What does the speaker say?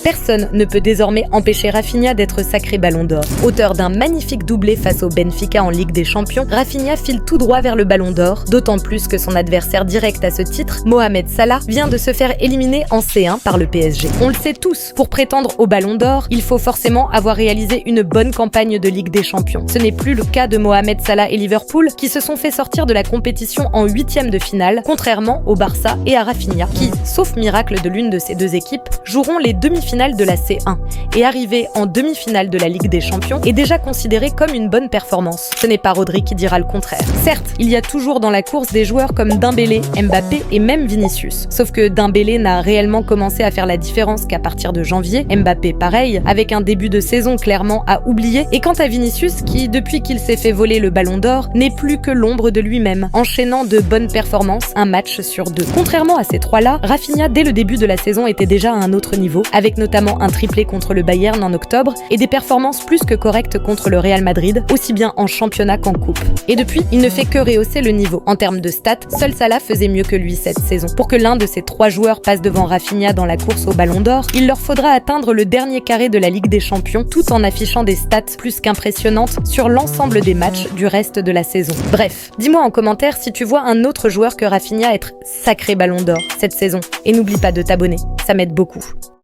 Personne ne peut désormais empêcher Rafinha d'être sacré Ballon d'Or. Auteur d'un magnifique doublé face au Benfica en Ligue des Champions, Rafinha file tout droit vers le Ballon d'Or, d'autant plus que son adversaire direct à ce titre, Mohamed Salah, vient de se faire éliminer en C1 par le PSG. On le sait tous, pour prétendre au Ballon d'Or, il faut forcément avoir réalisé une bonne campagne de Ligue des Champions. Ce n'est plus le cas de Mohamed Salah et Liverpool, qui se sont fait sortir de la compétition en 8e de finale, contrairement au Barça et à Rafinha, qui, sauf miracle de l'une de ces deux équipes, joueront les demi-finales de la C1, et arriver en demi-finale de la Ligue des Champions est déjà considéré comme une bonne performance. Ce n'est pas Rodri qui dira le contraire. Certes, il y a toujours dans la course des joueurs comme Dembélé, Mbappé et même Vinicius. Sauf que Dembélé n'a réellement commencé à faire la différence qu'à partir de janvier, Mbappé pareil, avec un début de saison clairement à oublier, et quant à Vinicius qui, depuis qu'il s'est fait voler le Ballon d'Or, n'est plus que l'ombre de lui-même, enchaînant de bonnes performances, un match sur deux. Contrairement à ces trois-là, Rafinha dès le début de la saison était déjà à un autre niveau, avec notamment un triplé contre le Bayern en octobre et des performances plus que correctes contre le Real Madrid, aussi bien en championnat qu'en coupe. Et depuis, il ne fait que rehausser le niveau. En termes de stats, seul Salah faisait mieux que lui cette saison. Pour que l'un de ces trois joueurs passe devant Rafinha dans la course au Ballon d'Or, il leur faudra atteindre le dernier carré de la Ligue des Champions, tout en affichant des stats plus qu'impressionnantes sur l'ensemble des matchs du reste de la saison. Bref, dis-moi en commentaire si tu vois un autre joueur que Rafinha être sacré Ballon d'Or cette saison. Et n'oublie pas de t'abonner, ça m'aide beaucoup.